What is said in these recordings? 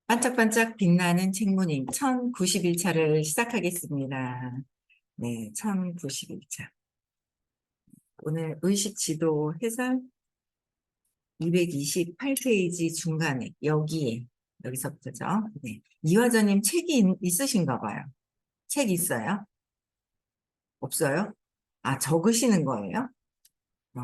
반짝반짝 빛나는 책무님 1091차를 시작하겠습니다. 네, 1091차. 오늘 의식지도 해설 228페이지 중간에 여기서부터죠. 네. 이화전님 책이 있으신가 봐요. 책 있어요? 없어요? 아, 적으시는 거예요? 어,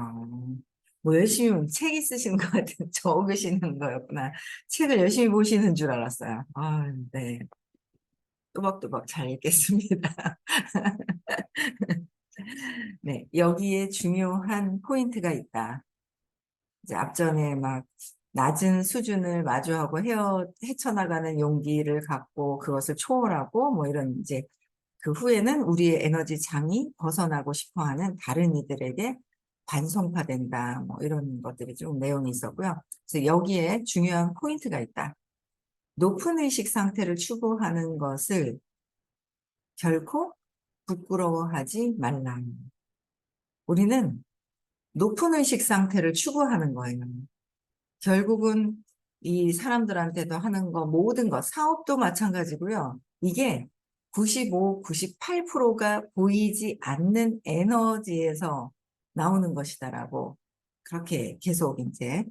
뭐 열심히 책 있으신 것 같은 적으시는 거였구나. 책을 열심히 보시는 줄 알았어요. 아, 네. 또박또박 잘 읽겠습니다. 네, 여기에 중요한 포인트가 있다. 이제 앞전에 막 낮은 수준을 마주하고 헤쳐나가는 용기를 갖고 그것을 초월하고 뭐 이런 이제 그 후에는 우리의 에너지 장이 벗어나고 싶어 하는 다른 이들에게 반송파된다. 뭐 이런 것들이 좀 내용이 있었고요. 그래서 여기에 중요한 포인트가 있다. 높은 의식 상태를 추구하는 것을 결코 부끄러워하지 말라. 우리는 높은 의식 상태를 추구하는 거예요. 결국은 이 사람들한테도 하는 거, 모든 것, 사업도 마찬가지고요. 이게 95, 98%가 보이지 않는 에너지에서 나오는 것이다라고 그렇게 계속 이제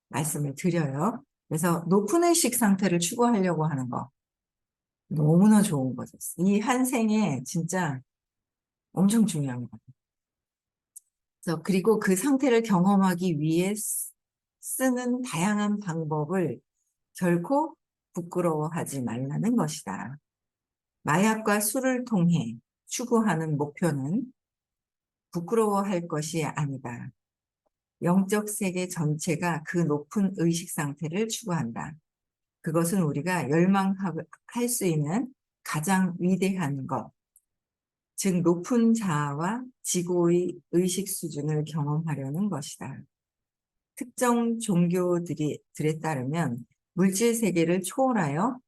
말씀을 드려요. 그래서 높은 의식 상태를 추구하려고 하는 거 너무나 좋은 거죠. 이 한 생에 진짜 엄청 중요한 거예요. 그리고 그 상태를 경험하기 위해 쓰는 다양한 방법을 결코 부끄러워하지 말라는 것이다. 마약과 술을 통해 추구하는 목표는 부끄러워할 것이 아니다. 영적 세계 전체가 그 높은 의식 상태를 추구한다. 그것은 우리가 열망할 수 있는 가장 위대한 것, 즉 높은 자아와 지고의 의식 수준을 경험하려는 것이다. 특정 종교들에 따르면 물질 세계를 초월하여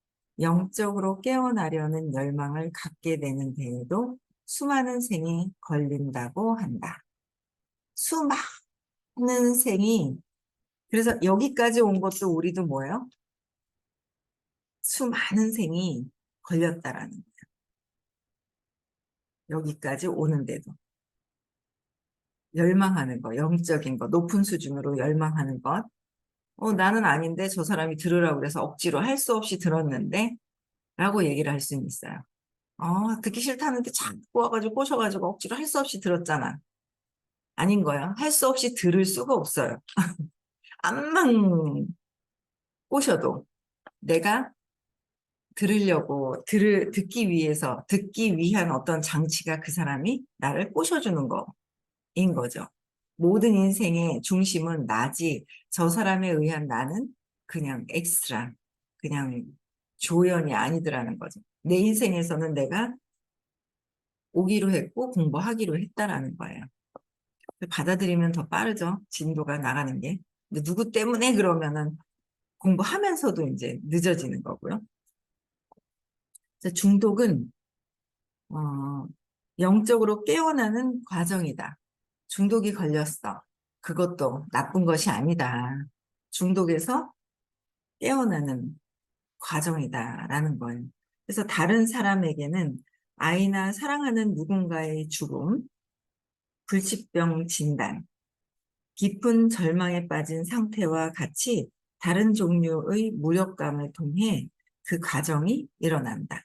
영적으로 깨어나려는 열망을 갖게 되는 데에도 수많은 생이 걸린다고 한다. 수많은 생이, 그래서 여기까지 온 것도 우리도 뭐예요? 수많은 생이 걸렸다라는 거예요. 여기까지 오는데도. 열망하는 거, 영적인 거, 높은 수준으로 열망하는 것. 나는 아닌데 저 사람이 들으라고 그래서 억지로 할 수 없이 들었는데 라고 얘기를 할 수는 있어요. 듣기 싫다는데 자꾸 와가지고 꼬셔가지고 억지로 할 수 없이 들었잖아. 아닌 거야. 할 수 없이 들을 수가 없어요. 암만 꼬셔도 내가 듣기 위해서, 듣기 위한 어떤 장치가 그 사람이 나를 꼬셔주는 거인 거죠. 모든 인생의 중심은 나지, 저 사람에 의한 나는 그냥 엑스트라, 그냥 조연이 아니더라는 거죠. 내 인생에서는 내가 오기로 했고 공부하기로 했다라는 거예요. 받아들이면 더 빠르죠. 진도가 나가는 게. 근데 누구 때문에 그러면은 공부하면서도 이제 늦어지는 거고요. 그래서 중독은 어, 영적으로 깨어나는 과정이다. 중독이 걸렸어. 그것도 나쁜 것이 아니다. 중독에서 깨어나는 과정이다라는 거예요. 그래서 다른 사람에게는 아이나 사랑하는 누군가의 죽음, 불치병 진단, 깊은 절망에 빠진 상태와 같이 다른 종류의 무력감을 통해 그 과정이 일어난다.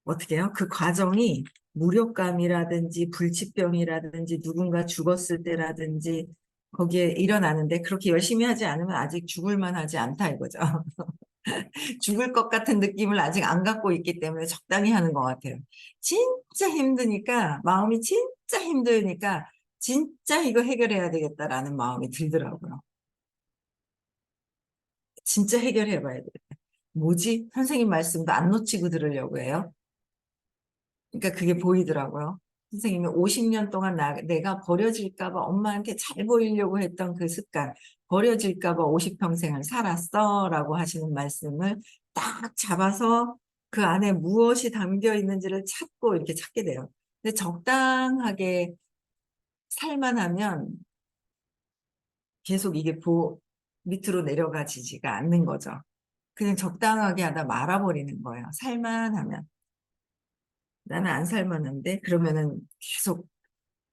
어떻게 해요? 그 과정이 무력감이라든지 불치병이라든지 누군가 죽었을 때라든지 거기에 일어나는데 그렇게 열심히 하지 않으면 아직 죽을 만하지 않다 이거죠. 죽을 것 같은 느낌을 아직 안 갖고 있기 때문에 적당히 하는 것 같아요. 진짜 힘드니까, 마음이 진짜 힘드니까, 진짜 이거 해결해야 되겠다라는 마음이 들더라고요. 진짜 해결해봐야 되겠다. 뭐지? 선생님 말씀도 안 놓치고 들으려고 해요. 그러니까 그게 보이더라고요. 선생님이 50년 동안 내가 버려질까봐 엄마한테 잘 보이려고 했던 그 습관, 버려질까봐 50평생을 살았어 라고 하시는 말씀을 딱 잡아서 그 안에 무엇이 담겨 있는지를 찾고 이렇게 찾게 돼요. 근데 적당하게 살만 하면 계속 이게 밑으로 내려가지지가 않는 거죠. 그냥 적당하게 하다 말아버리는 거예요. 살만하면. 나는 안 삶았는데 그러면은 계속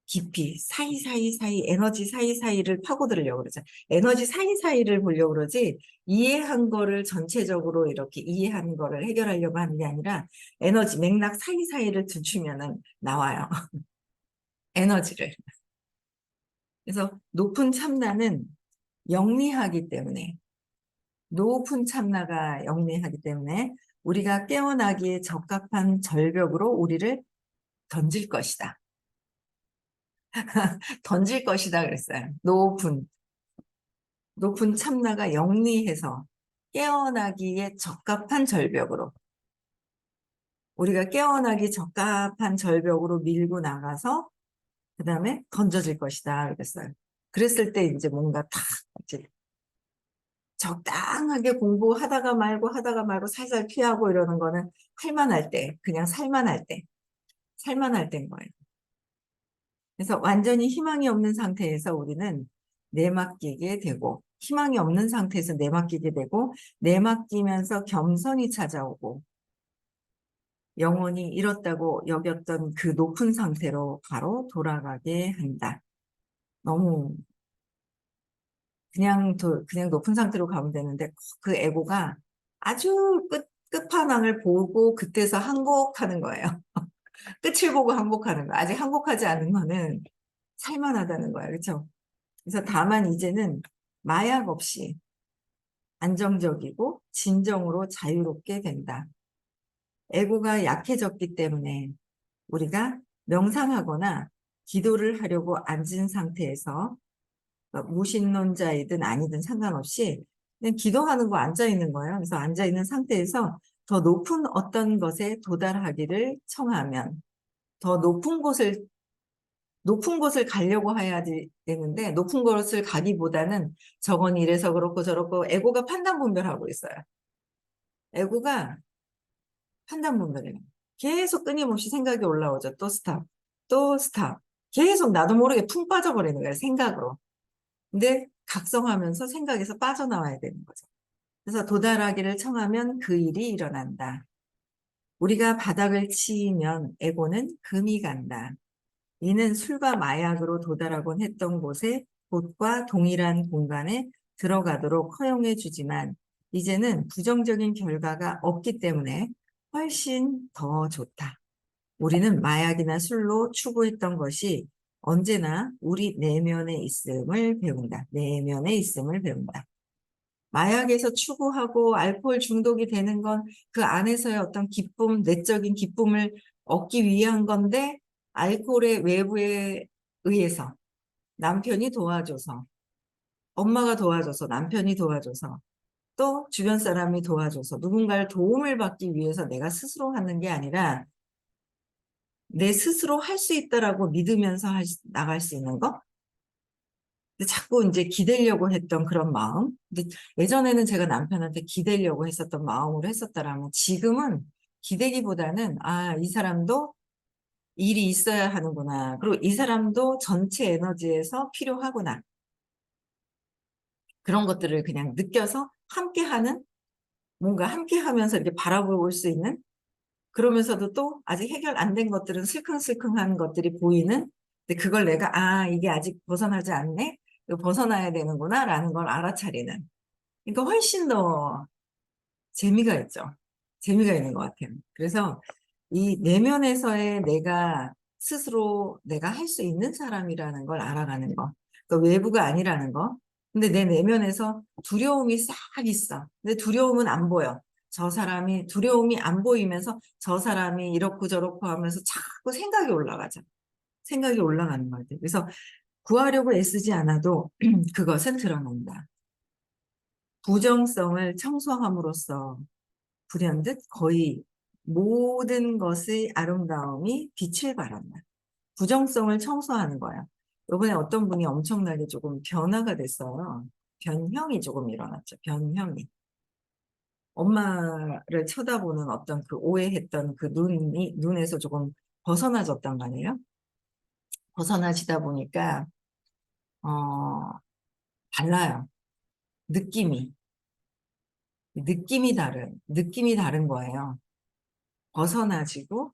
깊이 사이사이 에너지 사이사이를 파고들려고 그러죠. 에너지 사이사이를 보려고 그러지 이해한 거를 전체적으로 이렇게 이해한 거를 해결하려고 하는 게 아니라 에너지 맥락 사이사이를 들추면은 나와요. 에너지를. 그래서 높은 참나는 영리하기 때문에 높은 참나가 영리하기 때문에 우리가 깨어나기에 적합한 절벽으로 우리를 던질 것이다. 던질 것이다 그랬어요. 높은 참나가 영리해서 깨어나기에 적합한 절벽으로 우리가 깨어나기 적합한 절벽으로 밀고 나가서 그 다음에 던져질 것이다 그랬어요. 그랬을 때 이제 뭔가 탁 이제 적당하게 공부하다가 말고 살살 피하고 이러는 거는 살만할 때, 그냥 살만할 때인 거예요. 그래서 완전히 희망이 없는 상태에서 우리는 내맡기게 되고, 희망이 없는 상태에서 내맡기게 되고, 내맡기면서 겸손이 찾아오고, 영원히 잃었다고 여겼던 그 높은 상태로 바로 돌아가게 한다. 너무 그냥 높은 상태로 가면 되는데 그 에고가 아주 끝판왕을 보고 그때서 항복하는 거예요. 끝을 보고 항복하는 거예요. 아직 항복하지 않은 거는 살만하다는 거예요. 그렇죠? 그래서 다만 이제는 마약 없이 안정적이고 진정으로 자유롭게 된다. 에고가 약해졌기 때문에 우리가 명상하거나 기도를 하려고 앉은 상태에서 무신론자이든 아니든 상관없이 그냥 기도하는 거 앉아 있는 거예요. 그래서 앉아 있는 상태에서 더 높은 어떤 것에 도달하기를 청하면 더 높은 곳을 가려고 해야 되는데 높은 곳을 가기보다는 저건 이래서 그렇고 저렇고 에고가 판단 분별하고 있어요. 에고가 판단 분별해요. 계속 끊임없이 생각이 올라오죠. 또 스탑, 또 스탑. 계속 나도 모르게 푹 빠져버리는 거예요. 생각으로. 근데 각성하면서 생각에서 빠져나와야 되는 거죠. 그래서 도달하기를 청하면 그 일이 일어난다. 우리가 바닥을 치면 에고는 금이 간다. 이는 술과 마약으로 도달하곤 했던 곳에 곳과 동일한 공간에 들어가도록 허용해 주지만 이제는 부정적인 결과가 없기 때문에 훨씬 더 좋다. 우리는 마약이나 술로 추구했던 것이 언제나 우리 내면에 있음을 배운다. 내면에 있음을 배운다. 마약에서 추구하고 알코올 중독이 되는 건 그 안에서의 어떤 기쁨, 내적인 기쁨을 얻기 위한 건데 알코올의 외부에 의해서 남편이 도와줘서 엄마가 도와줘서 남편이 도와줘서 또 주변 사람이 도와줘서 누군가를 도움을 받기 위해서 내가 스스로 하는 게 아니라 내 스스로 할 수 있다라고 믿으면서 나갈 수 있는 거? 근데 자꾸 이제 기대려고 했던 그런 마음. 근데 예전에는 제가 남편한테 기대려고 했었던 마음으로 했었다라면 지금은 기대기보다는 아, 이 사람도 일이 있어야 하는구나. 그리고 이 사람도 전체 에너지에서 필요하구나. 그런 것들을 그냥 느껴서 함께하는 뭔가 함께하면서 이렇게 바라볼 수 있는 그러면서도 또 아직 해결 안 된 것들은 슬컹슬컹한 것들이 보이는 근데 그걸 내가 아 이게 아직 벗어나지 않네 이거 벗어나야 되는구나 라는 걸 알아차리는 그러니까 훨씬 더 재미가 있죠. 재미가 있는 것 같아요. 그래서 이 내면에서의 내가 스스로 내가 할 수 있는 사람이라는 걸 알아가는 거. 그러니까 외부가 아니라는 거. 근데 내 내면에서 두려움이 싹 있어. 근데 두려움은 안 보여. 저 사람이 두려움이 안 보이면서 저 사람이 이렇고 저렇고 하면서 자꾸 생각이 올라가죠. 생각이 올라가는 것 같아요. 그래서 구하려고 애쓰지 않아도 그것은 드러난다. 부정성을 청소함으로써 불현듯 거의 모든 것의 아름다움이 빛을 발한다. 부정성을 청소하는 거야. 이번에 어떤 분이 엄청나게 조금 변화가 됐어요. 변형이 조금 일어났죠. 변형이. 엄마를 쳐다보는 어떤 그 오해했던 그 눈에서 조금 벗어나졌단 말이에요. 벗어나지다 보니까, 달라요. 느낌이, 느낌이 다른 거예요. 벗어나지고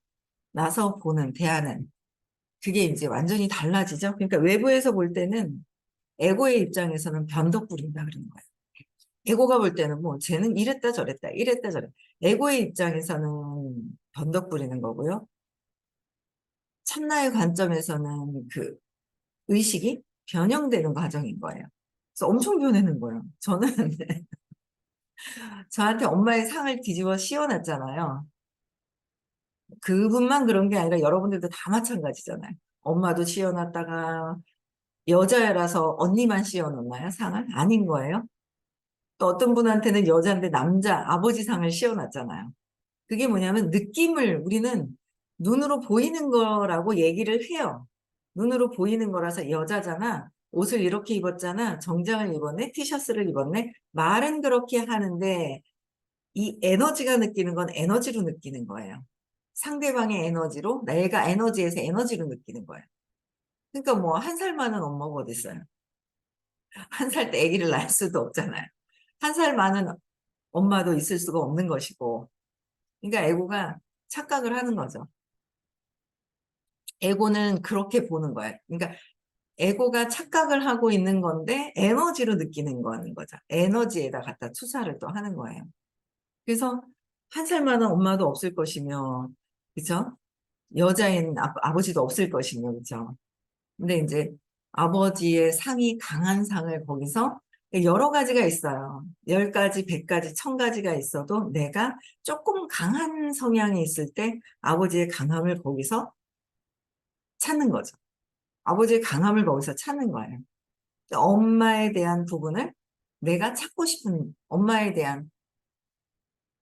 나서 보는, 대하는. 그게 이제 완전히 달라지죠. 그러니까 외부에서 볼 때는 에고의 입장에서는 변덕 부린다 그러는 거예요. 에고가 볼 때는 뭐 쟤는 이랬다 저랬다 이랬다 저랬다. 에고의 입장에서는 변덕 부리는 거고요. 참나의 관점에서는 그 의식이 변형되는 과정인 거예요. 그래서 엄청 변하는 거예요. 저는 저한테 엄마의 상을 뒤집어 씌워놨잖아요. 그분만 그런 게 아니라 여러분들도 다 마찬가지잖아요. 엄마도 씌워놨다가 여자라서 언니만 씌워놓나요? 상을? 아닌 거예요. 또 어떤 분한테는 여자인데 남자, 아버지 상을 씌워놨잖아요. 그게 뭐냐면 느낌을 우리는 눈으로 보이는 거라고 얘기를 해요. 눈으로 보이는 거라서 여자잖아. 옷을 이렇게 입었잖아. 정장을 입었네. 티셔츠를 입었네. 말은 그렇게 하는데 이 에너지가 느끼는 건 에너지로 느끼는 거예요. 상대방의 에너지로 내가 에너지에서 에너지로 느끼는 거예요. 그러니까 뭐 한 살 많은 엄마가 어디 있어요. 한 살 때 아기를 낳을 수도 없잖아요. 한 살 많은 엄마도 있을 수가 없는 것이고. 그러니까 에고가 착각을 하는 거죠. 에고는 그렇게 보는 거예요. 그러니까 에고가 착각을 하고 있는 건데 에너지로 느끼는 거는 거죠. 에너지에다 갖다 투사를 또 하는 거예요. 그래서 한 살 많은 엄마도 없을 것이며, 그죠? 여자인 아버지도 없을 것이며, 그죠? 근데 이제 아버지의 상이 강한 상을 거기서 여러 가지가 있어요. 10가지, 100가지, 1000가지가 있어도 내가 조금 강한 성향이 있을 때 아버지의 강함을 거기서 찾는 거죠. 아버지의 강함을 거기서 찾는 거예요. 엄마에 대한 부분을 내가 찾고 싶은 엄마에 대한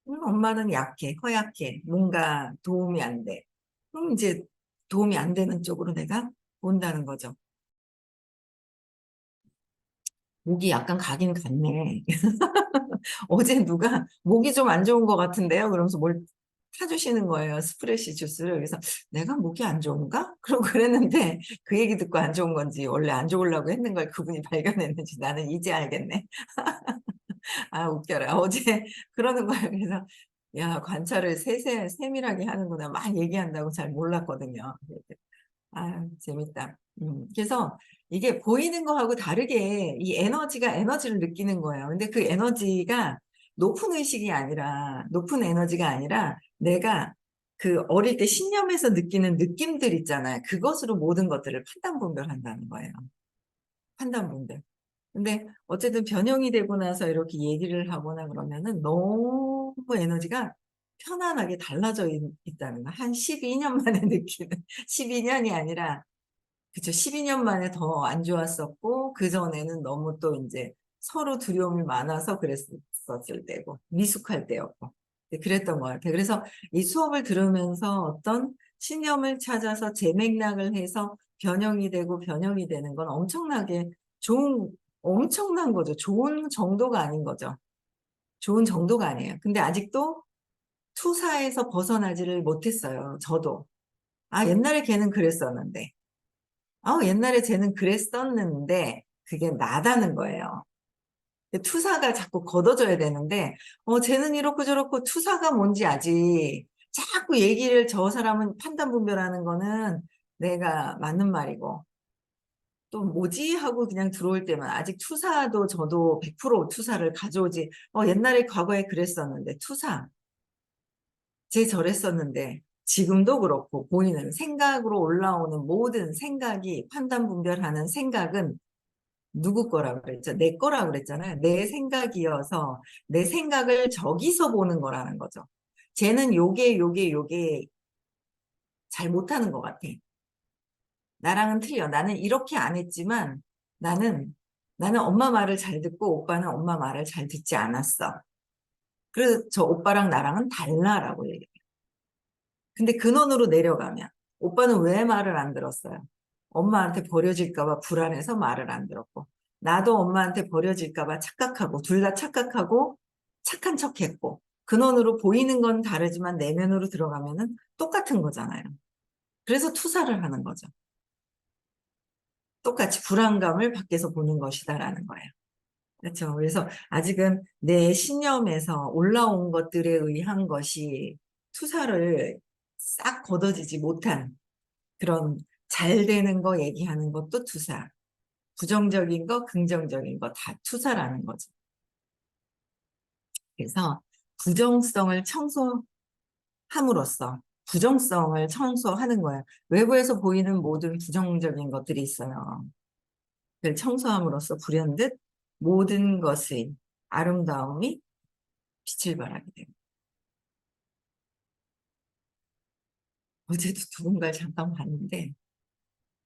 엄마는 약해, 허약해, 뭔가 도움이 안 돼. 그럼 이제 도움이 안 되는 쪽으로 내가 본다는 거죠. 목이 약간 가긴 갔네. 어제 누가 목이 좀 안 좋은 것 같은데요. 그러면서 뭘 타주시는 거예요. 스프레시 주스를. 그래서 내가 목이 안 좋은가? 그러고 그랬는데 그 얘기 듣고 안 좋은 건지 원래 안 좋으려고 했는 걸 그분이 발견했는지 나는 이제 알겠네. 아, 웃겨라. 어제 그러는 거예요. 그래서 야, 관찰을 세밀하게 하는구나. 막 얘기한다고 잘 몰랐거든요. 아, 재밌다. 그래서 이게 보이는 거하고 다르게 이 에너지가 에너지를 느끼는 거예요. 근데 그 에너지가 높은 에너지가 아니라 내가 그 어릴 때 신념에서 느끼는 느낌들 있잖아요. 그것으로 모든 것들을 판단 분별한다는 거예요. 판단 분별. 근데 어쨌든 변형이 되고 나서 이렇게 얘기를 하거나 그러면은 너무 에너지가 편안하게 달라져 있다는 거. 한 12년 만에 느끼는, 12년이 아니라, 그쵸, 12년 만에 더 안 좋았었고, 그전에는 너무 또 이제 서로 두려움이 많아서 그랬었을 때고, 미숙할 때였고. 네, 그랬던 것 같아요. 그래서 이 수업을 들으면서 어떤 신념을 찾아서 재맥락을 해서 변형이 되는 건 좋은, 엄청난 거죠. 좋은 정도가 아닌 거죠. 좋은 정도가 아니에요. 근데 아직도 투사에서 벗어나지를 못했어요. 저도. 아, 옛날에 걔는 그랬었는데. 옛날에 쟤는 그랬었는데, 그게 나다는 거예요. 투사가 자꾸 걷어져야 되는데, 쟤는 이렇고 저렇고 투사가 뭔지 아직 자꾸 얘기를 저 사람은 판단 분별하는 거는 내가 맞는 말이고, 또 뭐지 하고 그냥 들어올 때만 아직 투사도 저도 100% 투사를 가져오지. 옛날에 과거에 그랬었는데 투사 제 저랬었는데 지금도 그렇고 보이는 생각으로 올라오는 모든 생각이 판단 분별하는 생각은 누구 거라고 그랬죠? 내 거라고 그랬잖아요. 내 생각이어서 내 생각을 저기서 보는 거라는 거죠. 쟤는 요게 잘 못하는 것 같아. 나랑은 틀려. 나는 이렇게 안 했지만 나는 나는 엄마 말을 잘 듣고 오빠는 엄마 말을 잘 듣지 않았어. 그래서 저 오빠랑 나랑은 달라라고 얘기해요. 근데 근원으로 내려가면 오빠는 왜 말을 안 들었어요? 엄마한테 버려질까 봐 불안해서 말을 안 들었고 나도 엄마한테 버려질까 봐 착각하고 둘 다 착각하고 착한 척했고 근원으로 보이는 건 다르지만 내면으로 들어가면은 똑같은 거잖아요. 그래서 투사를 하는 거죠. 똑같이 불안감을 밖에서 보는 것이다라는 거예요. 그렇죠. 그래서 아직은 내 신념에서 올라온 것들에 의한 것이 투사를 싹 걷어지지 못한 그런 잘 되는 거 얘기하는 것도 투사, 부정적인 거, 긍정적인 거 다 투사라는 거죠. 그래서 부정성을 청소함으로써 부정성을 청소하는 거예요. 외부에서 보이는 모든 부정적인 것들이 있어요. 그걸 청소함으로써 불현듯 모든 것의 아름다움이 빛을 발하게 됩니다. 어제도 누군가를 잠깐 봤는데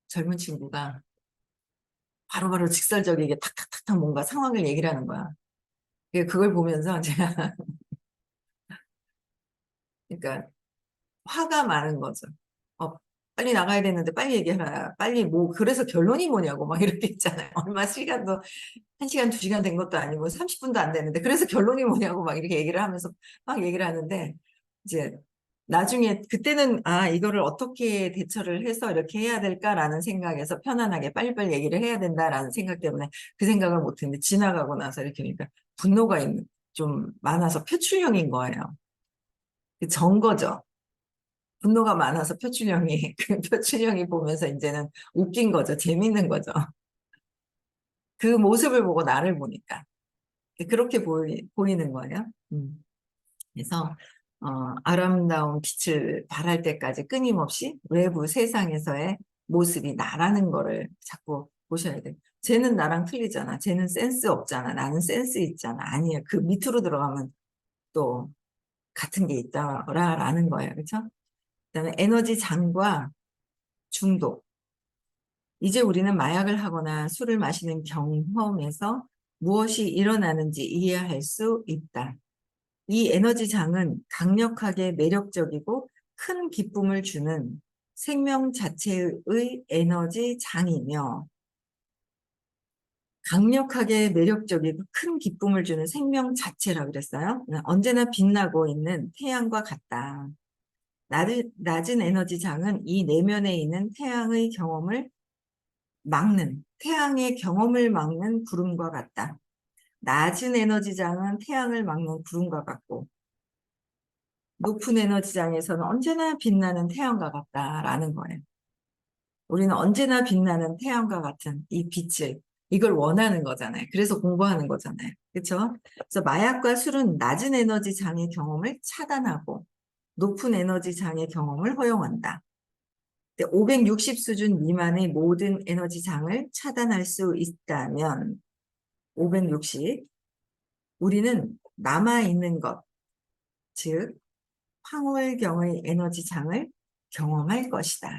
젊은 친구가 바로바로 직설적이게 탁탁탁탁 뭔가 상황을 얘기를 하는 거야. 그걸 보면서 제가 그러니까 화가 많은 거죠. 어, 빨리 나가야 되는데 빨리 얘기하라. 빨리 뭐 그래서 결론이 뭐냐고 막 이렇게 있잖아요. 얼마 시간도 1시간, 2시간 된 것도 아니고 30분도 안 됐는데 그래서 결론이 뭐냐고 막 이렇게 얘기를 하면서 막 얘기를 하는데 이제 나중에 그때는 아 이거를 어떻게 대처를 해서 이렇게 해야 될까라는 생각에서 편안하게 빨리빨리 얘기를 해야 된다라는 생각 때문에 그 생각을 못했는데 지나가고 나서 이렇게 보니까 분노가 좀 많아서 표출형인 거예요. 전 거죠. 분노가 많아서 표출형이 그 표출형이 보면서 이제는 웃긴 거죠. 재밌는 거죠. 그 모습을 보고 나를 보니까 그렇게 보이는 거예요. 그래서 아름다운 빛을 발할 때까지 끊임없이 외부 세상에서의 모습이 나라는 거를 자꾸 보셔야 돼요. 쟤는 나랑 틀리잖아. 쟤는 센스 없잖아. 나는 센스 있잖아. 아니에요. 그 밑으로 들어가면 또 같은 게 있다라는 거예요. 그렇죠? 그다음에 에너지 장과 중독. 이제 우리는 마약을 하거나 술을 마시는 경험에서 무엇이 일어나는지 이해할 수 있다. 이 에너지 장은 강력하게 매력적이고 큰 기쁨을 주는 생명 자체의 에너지 장이며 강력하게 매력적이고 큰 기쁨을 주는 생명 자체라 그랬어요. 언제나 빛나고 있는 태양과 같다. 낮은 에너지 장은 이 내면에 있는 태양의 경험을 막는 구름과 같다. 낮은 에너지장은 태양을 막는 구름과 같고 높은 에너지장에서는 언제나 빛나는 태양과 같다라는 거예요. 우리는 언제나 빛나는 태양과 같은 이 빛을 이걸 원하는 거잖아요. 그래서 공부하는 거잖아요. 그렇죠? 그래서 마약과 술은 낮은 에너지장의 경험을 차단하고 높은 에너지장의 경험을 허용한다. 560 수준 미만의 모든 에너지장을 차단할 수 있다면 560 우리는 남아있는 것, 즉 황홀경의 에너지장을 경험할 것이다.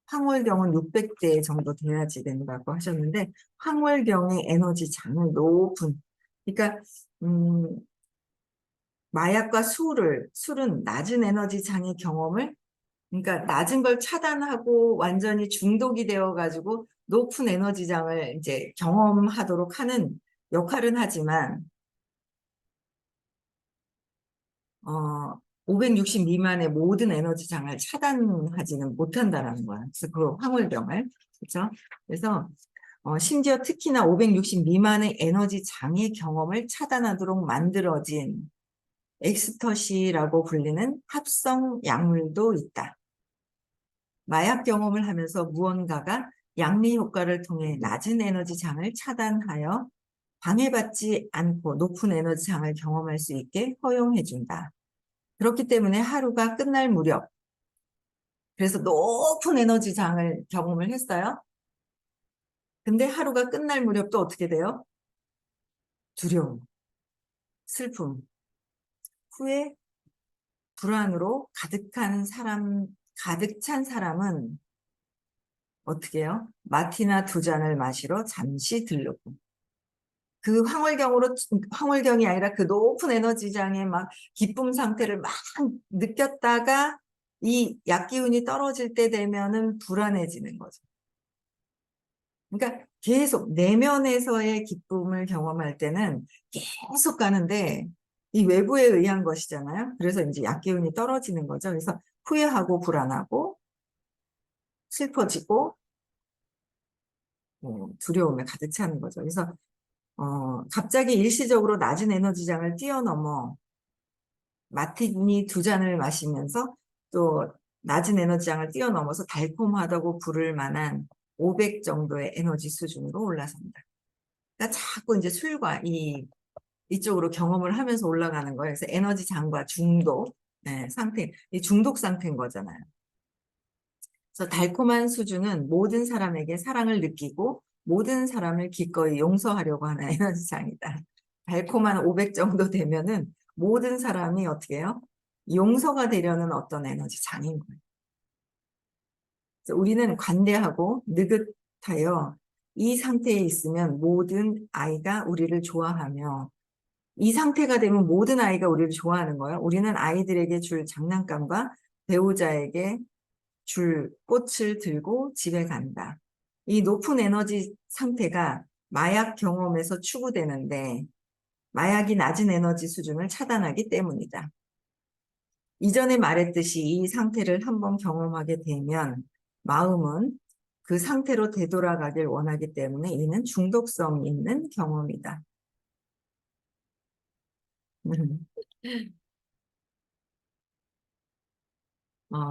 황홀경은 600대 정도 돼야지 된다고 하셨는데 황홀경의 에너지장을 높은 그러니까 음, 마약과 술은 낮은 에너지장의 경험을 그러니까 낮은 걸 차단하고 완전히 중독이 되어 가지고 높은 에너지장을 이제 경험하도록 하는 역할은 하지만 560 미만의 모든 에너지장을 차단하지는 못한다라는 거야. 그래서 그 황홀병을 그렇죠? 그래서 심지어 특히나 560 미만의 에너지장의 경험을 차단하도록 만들어진 엑스터시라고 불리는 합성 약물도 있다. 마약 경험을 하면서 무언가가 양리 효과를 통해 낮은 에너지장을 차단하여 방해받지 않고 높은 에너지장을 경험할 수 있게 허용해준다. 그렇기 때문에 하루가 끝날 무렵, 그래서 높은 에너지장을 경험을 했어요. 근데 하루가 끝날 무렵 또 어떻게 돼요? 두려움, 슬픔, 후회, 불안으로 가득 찬 사람은 어떻게 해요? 마티나 2잔을 마시러 잠시 들르고. 그 황홀경이 아니라 그 높은 에너지장의 막 기쁨 상태를 막 느꼈다가 이 약기운이 떨어질 때 되면은 불안해지는 거죠. 그러니까 계속 내면에서의 기쁨을 경험할 때는 계속 가는데 이 외부에 의한 것이잖아요. 그래서 이제 약기운이 떨어지는 거죠. 그래서 후회하고 불안하고 슬퍼지고 두려움에 가득 차는 거죠. 그래서 갑자기 일시적으로 낮은 에너지장을 뛰어넘어 마티니 두 잔을 마시면서 또 낮은 에너지장을 뛰어넘어서 달콤하다고 부를 만한 500 정도의 에너지 수준으로 올라선다. 그러니까 자꾸 이제 술과 이쪽으로 경험을 하면서 올라가는 거예요. 그래서 에너지장과 중독, 네, 상태, 이 중독 상태인 거잖아요. 그래서 달콤한 수준은 모든 사람에게 사랑을 느끼고 모든 사람을 기꺼이 용서하려고 하는 에너지장이다. 달콤한 500 정도 되면은 모든 사람이 어떻게 해요? 용서가 되려는 어떤 에너지장인 거예요. 그래서 우리는 관대하고 느긋하여 이 상태에 있으면 모든 아이가 우리를 좋아하며 이 상태가 되면 모든 아이가 우리를 좋아하는 거예요. 우리는 아이들에게 줄 장난감과 배우자에게 줄 꽃을 들고 집에 간다. 이 높은 에너지 상태가 마약 경험에서 추구되는데 마약이 낮은 에너지 수준을 차단하기 때문이다. 이전에 말했듯이 이 상태를 한번 경험하게 되면 마음은 그 상태로 되돌아가길 원하기 때문에 이는 중독성 있는 경험이다.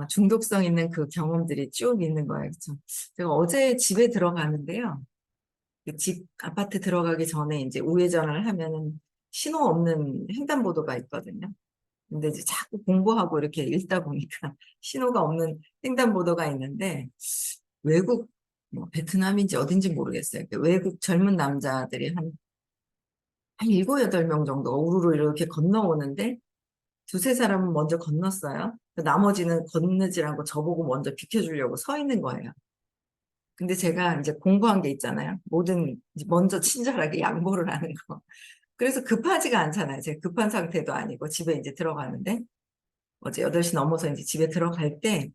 중독성 있는 그 경험들이 쭉 있는 거예요. 그렇죠? 제가 어제 집에 들어가는데요. 그 집, 아파트 들어가기 전에 이제 우회전을 하면은 신호 없는 횡단보도가 있거든요. 근데 이제 자꾸 공부하고 이렇게 읽다 보니까 신호가 없는 횡단보도가 있는데 외국, 뭐 베트남인지 어딘지 모르겠어요. 그 외국 젊은 남자들이 한 7, 8명 정도 우르르 이렇게 건너오는데 두세 사람은 먼저 건넜어요. 나머지는 건너지 않고 저보고 먼저 비켜주려고 서 있는 거예요. 근데 제가 이제 공부한 게 있잖아요. 뭐든 먼저 친절하게 양보를 하는 거. 그래서 급하지가 않잖아요. 제가 급한 상태도 아니고 집에 이제 들어가는데 어제 8시 넘어서 이제 집에 들어갈 때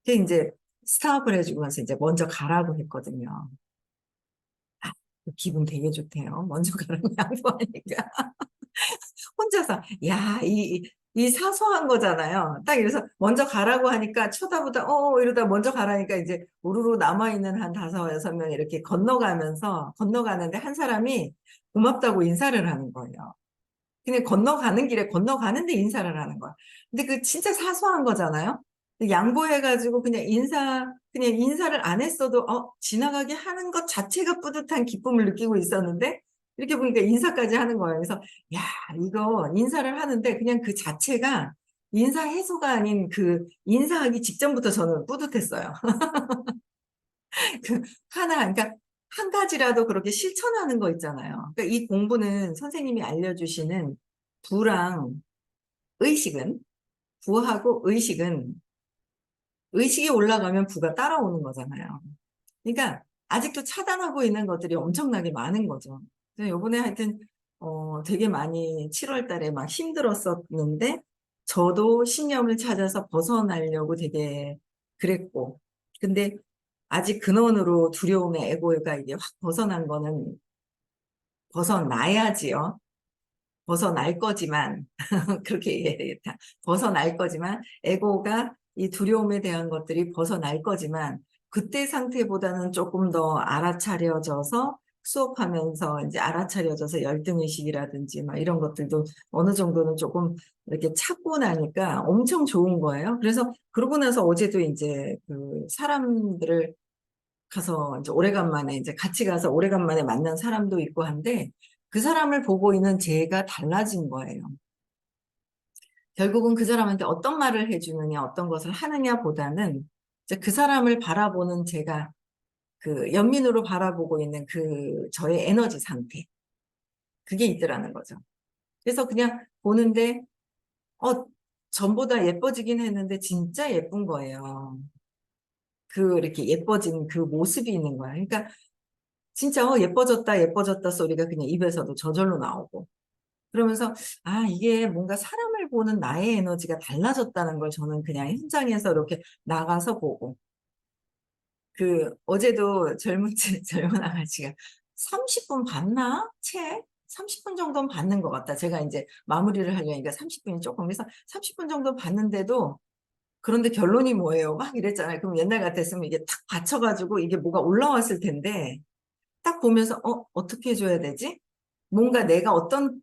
이제 스탑을 해주면서 이제 먼저 가라고 했거든요. 아, 기분 되게 좋대요. 먼저 가라고 양보하니까. 혼자서, 야, 이 사소한 거잖아요. 딱 이래서 먼저 가라고 하니까 쳐다보다, 이러다 먼저 가라니까 이제 우르르 남아있는 한 5, 6명 이렇게 건너가는데 한 사람이 고맙다고 인사를 하는 거예요. 그냥 건너가는 길에 건너가는데 인사를 하는 거야. 근데 그 진짜 사소한 거잖아요. 양보해가지고 그냥 인사를 안 했어도, 지나가게 하는 것 자체가 뿌듯한 기쁨을 느끼고 있었는데, 이렇게 보니까 인사까지 하는 거예요. 그래서, 야, 이거 인사를 하는데 그냥 그 자체가 인사 해소가 아닌 그 인사하기 직전부터 저는 뿌듯했어요. 그 그러니까 한 가지라도 그렇게 실천하는 거 있잖아요. 그러니까 이 공부는 선생님이 알려주시는 부랑 의식은, 부하고 의식이 올라가면 부가 따라오는 거잖아요. 그러니까 아직도 차단하고 있는 것들이 엄청나게 많은 거죠. 그래서 요번에 하여튼 되게 많이 7월 달에 막 힘들었었는데 저도 신념을 찾아서 벗어나려고 되게 그랬고 근데 아직 근원으로 두려움의 에고가 이게 확 벗어난 거는 벗어나야지요. 벗어날 거지만 그렇게 얘기해야겠다. 벗어날 거지만 에고가 이 두려움에 대한 것들이 벗어날 거지만 그때 상태보다는 조금 더 알아차려져서 수업하면서 이제 알아차려져서 열등의식이라든지 막 이런 것들도 어느 정도는 조금 이렇게 찾고 나니까 엄청 좋은 거예요. 그래서 그러고 나서 어제도 이제 그 사람들을 가서 이제 오래간만에 이제 같이 가서 오래간만에 만난 사람도 있고 한데 그 사람을 보고 있는 제가 달라진 거예요. 결국은 그 사람한테 어떤 말을 해주느냐, 어떤 것을 하느냐 보다는 이제 그 사람을 바라보는 제가 그 연민으로 바라보고 있는 그 저의 에너지 상태. 그게 있더라는 거죠. 그래서 그냥 보는데, 어, 전보다 예뻐지긴 했는데 진짜 예쁜 거예요. 이렇게 예뻐진 그 모습이 있는 거야. 그러니까 진짜 예뻐졌다 예뻐졌다 소리가 그냥 입에서도 저절로 나오고 그러면서 이게 뭔가 사람을 보는 나의 에너지가 달라졌다는 걸 저는 그냥 현장에서 이렇게 나가서 보고 어제도 젊은 아가씨가 30분 봤나? 책? 30분 정도는 봤는 것 같다. 제가 이제 마무리를 하려니까 30분이 조금 그래서 30분 정도 봤는데도 그런데 결론이 뭐예요? 막 이랬잖아요. 그럼 옛날 같았으면 이게 탁 받쳐가지고 이게 뭐가 올라왔을 텐데 딱 보면서 어떻게 해줘야 되지? 뭔가 내가 어떤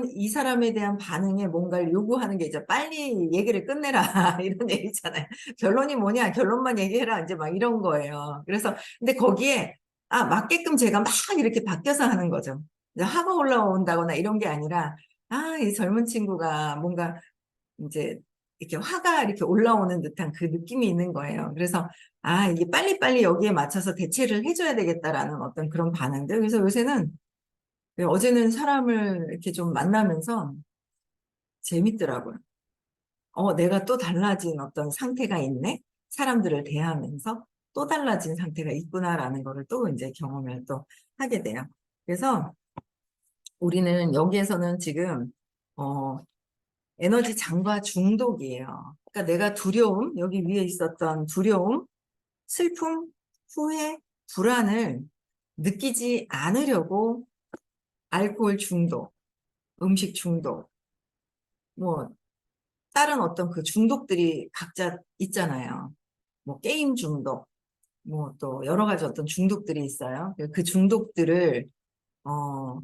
이 사람에 대한 반응에 뭔가를 요구하는 게 이제 빨리 얘기를 끝내라 이런 얘기잖아요. 결론이 뭐냐? 결론만 얘기해라. 이제 막 이런 거예요. 그래서 근데 거기에 맞게끔 제가 막 이렇게 바뀌어서 하는 거죠. 이제 화가 올라온다거나 이런 게 아니라 이 젊은 친구가 뭔가 이제 이렇게 화가 이렇게 올라오는 듯한 그 느낌이 있는 거예요. 그래서 이게 빨리빨리 여기에 맞춰서 대체를 해줘야 되겠다라는 어떤 그런 반응들. 그래서 요새는 어제는 사람을 이렇게 좀 만나면서 재밌더라고요. 내가 또 달라진 어떤 상태가 있네? 사람들을 대하면서 또 달라진 상태가 있구나라는 거를 또 이제 경험을 또 하게 돼요. 그래서 우리는 여기에서는 지금, 어, 에너지 장과 중독이에요. 그러니까 내가 두려움, 여기 위에 있었던 두려움, 슬픔, 후회, 불안을 느끼지 않으려고 알코올 중독, 음식 중독, 뭐 다른 어떤 그 중독들이 각자 있잖아요. 뭐 게임 중독, 뭐 또 여러 가지 어떤 중독들이 있어요. 그 중독들을 어,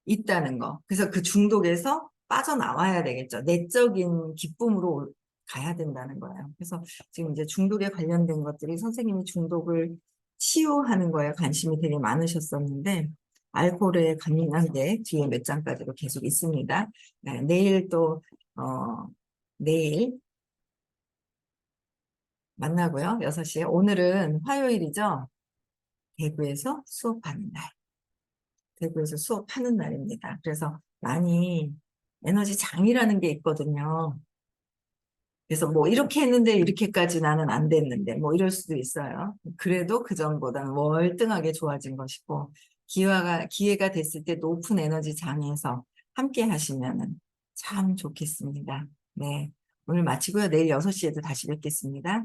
있다는 거. 그래서 그 중독에서 빠져나와야 되겠죠. 내적인 기쁨으로 가야 된다는 거예요. 그래서 지금 이제 중독에 관련된 것들이 선생님이 중독을 치유하는 거에 관심이 되게 많으셨었는데 알코올에 관련한 게 뒤에 몇 장까지도 계속 있습니다. 네, 내일 또 내일 만나고요. 6시에. 오늘은 화요일이죠. 대구에서 수업하는 날. 대구에서 수업하는 날입니다. 그래서 많이 에너지 장이라는 게 있거든요. 그래서 뭐 이렇게 했는데 이렇게까지 나는 안 됐는데 뭐 이럴 수도 있어요. 그래도 그전보다는 월등하게 좋아진 것이고 기회가 됐을 때 높은 에너지 장에서 함께 하시면은 참 좋겠습니다. 네. 오늘 마치고요. 내일 6시에도 다시 뵙겠습니다.